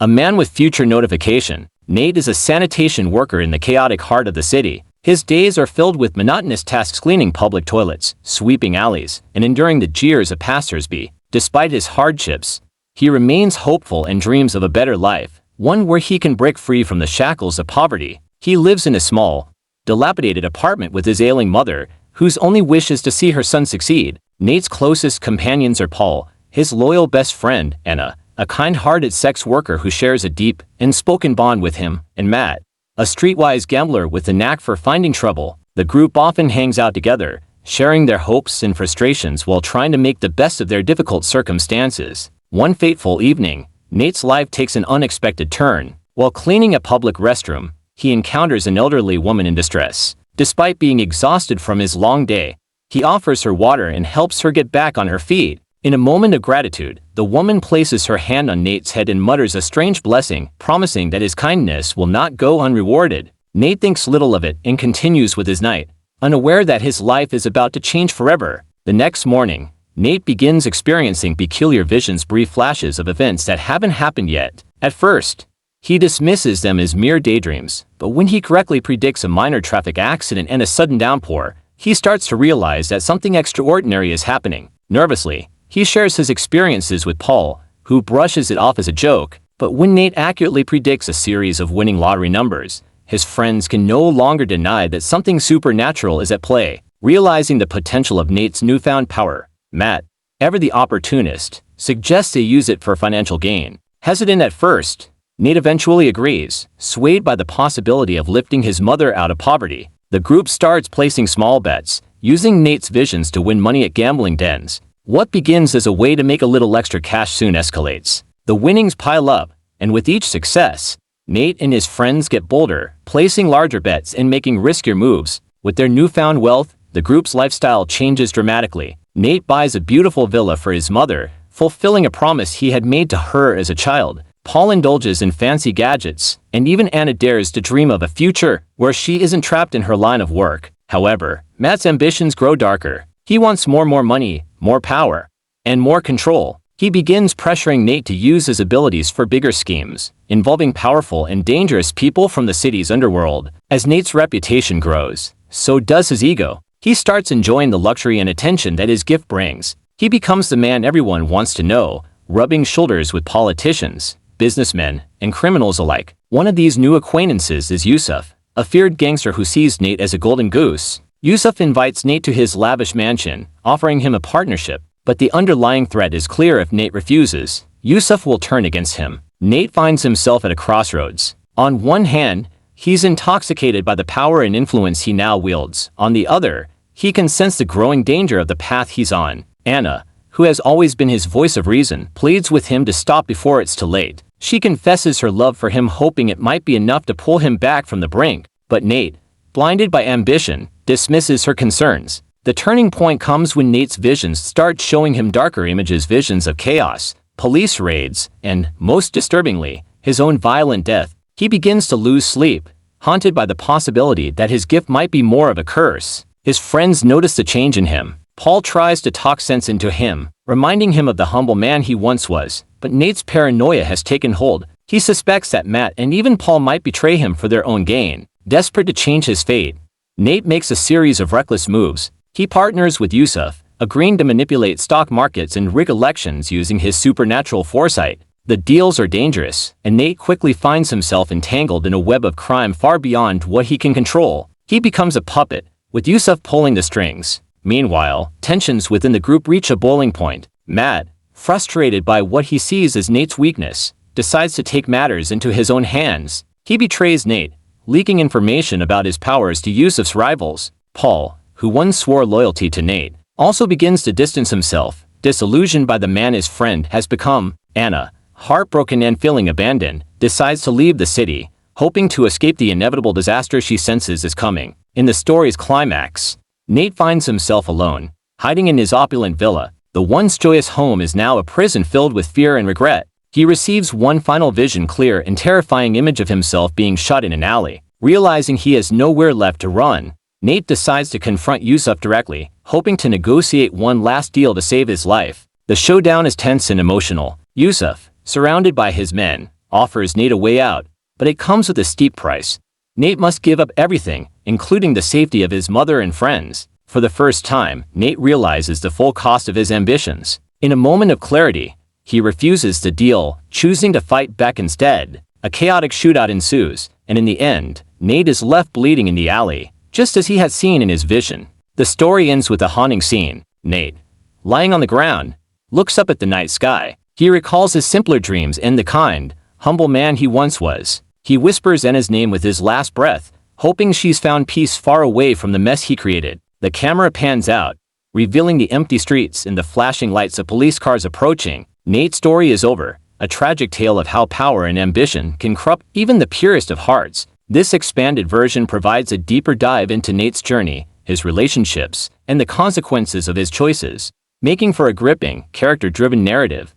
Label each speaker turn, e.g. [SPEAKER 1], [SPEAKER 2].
[SPEAKER 1] A man with future notification, Nate is a sanitation worker in the chaotic heart of the city. His days are filled with monotonous tasks cleaning public toilets, sweeping alleys, and enduring the jeers of passers-by. Despite his hardships, he remains hopeful and dreams of a better life, one where he can break free from the shackles of poverty. He lives in a small, dilapidated apartment with his ailing mother, whose only wish is to see her son succeed. Nate's closest companions are Paul, his loyal best friend, Anna, a kind-hearted sex worker who shares a deep, unspoken bond with him, and Matt, a streetwise gambler with a knack for finding trouble. The group often hangs out together, sharing their hopes and frustrations while trying to make the best of their difficult circumstances. One fateful evening, Nate's life takes an unexpected turn. While cleaning a public restroom, he encounters an elderly woman in distress. Despite being exhausted from his long day, he offers her water and helps her get back on her feet. In a moment of gratitude, the woman places her hand on Nate's head and mutters a strange blessing, promising that his kindness will not go unrewarded. Nate thinks little of it and continues with his night, unaware that his life is about to change forever. The next morning, Nate begins experiencing peculiar visions, brief flashes of events that haven't happened yet. At first, he dismisses them as mere daydreams, but when he correctly predicts a minor traffic accident and a sudden downpour, he starts to realize that something extraordinary is happening. Nervously, he shares his experiences with Paul, who brushes it off as a joke. But when Nate accurately predicts a series of winning lottery numbers, his friends can no longer deny that something supernatural is at play. Realizing the potential of Nate's newfound power, Matt, ever the opportunist, suggests they use it for financial gain. Hesitant at first, Nate eventually agrees, swayed by the possibility of lifting his mother out of poverty. The group starts placing small bets, using Nate's visions to win money at gambling dens. What begins as a way to make a little extra cash soon escalates. The winnings pile up, and with each success, Nate and his friends get bolder, placing larger bets and making riskier moves. With their newfound wealth, the group's lifestyle changes dramatically. Nate buys a beautiful villa for his mother, fulfilling a promise he had made to her as a child. Paul indulges in fancy gadgets, and even Anna dares to dream of a future where she isn't trapped in her line of work. However, Matt's ambitions grow darker. He wants more money, more power, and more control. He begins pressuring Nate to use his abilities for bigger schemes, involving powerful and dangerous people from the city's underworld. As Nate's reputation grows, so does his ego. He starts enjoying the luxury and attention that his gift brings. He becomes the man everyone wants to know, rubbing shoulders with politicians, businessmen, and criminals alike. One of these new acquaintances is Yusuf, a feared gangster who sees Nate as a golden goose. Yusuf invites Nate to his lavish mansion, offering him a partnership, but the underlying threat is clear. If Nate refuses, Yusuf will turn against him. Nate finds himself at a crossroads. On one hand, he's intoxicated by the power and influence he now wields. On the other, he can sense the growing danger of the path he's on. Anna, who has always been his voice of reason, pleads with him to stop before it's too late. She confesses her love for him, hoping it might be enough to pull him back from the brink. But Nate, blinded by ambition, dismisses her concerns. The turning point comes when Nate's visions start showing him darker images, visions of chaos, police raids, and, most disturbingly, his own violent death. He begins to lose sleep, haunted by the possibility that his gift might be more of a curse. His friends notice the change in him. Paul tries to talk sense into him, reminding him of the humble man he once was, but Nate's paranoia has taken hold. He suspects that Matt and even Paul might betray him for their own gain. Desperate to change his fate, Nate makes a series of reckless moves. He partners with Yusuf, agreeing to manipulate stock markets and rig elections using his supernatural foresight. The deals are dangerous, and Nate quickly finds himself entangled in a web of crime far beyond what he can control. He becomes a puppet, with Yusuf pulling the strings. Meanwhile, tensions within the group reach a boiling point. Matt, frustrated by what he sees as Nate's weakness, decides to take matters into his own hands. He betrays Nate, leaking information about his powers to Yusuf's rivals. Paul, who once swore loyalty to Nate, also begins to distance himself, disillusioned by the man his friend has become. Anna, heartbroken and feeling abandoned, decides to leave the city, hoping to escape the inevitable disaster she senses is coming. In the story's climax, Nate finds himself alone, hiding in his opulent villa. The once joyous home is now a prison filled with fear and regret. He receives one final vision, clear and terrifying image of himself being shot in an alley. Realizing he has nowhere left to run, Nate decides to confront Yusuf directly, hoping to negotiate one last deal to save his life. The showdown is tense and emotional. Yusuf, surrounded by his men, offers Nate a way out, but it comes with a steep price. Nate must give up everything, including the safety of his mother and friends. For the first time, Nate realizes the full cost of his ambitions. In a moment of clarity, he refuses to deal, choosing to fight back instead. A chaotic shootout ensues, and in the end, Nate is left bleeding in the alley, just as he had seen in his vision. The story ends with a haunting scene. Nate, lying on the ground, looks up at the night sky. He recalls his simpler dreams and the kind, humble man he once was. He whispers Anna's name with his last breath, hoping she's found peace far away from the mess he created. The camera pans out, revealing the empty streets and the flashing lights of police cars approaching. Nate's story is over, a tragic tale of how power and ambition can corrupt even the purest of hearts. This expanded version provides a deeper dive into Nate's journey, his relationships, and the consequences of his choices, making for a gripping, character-driven narrative.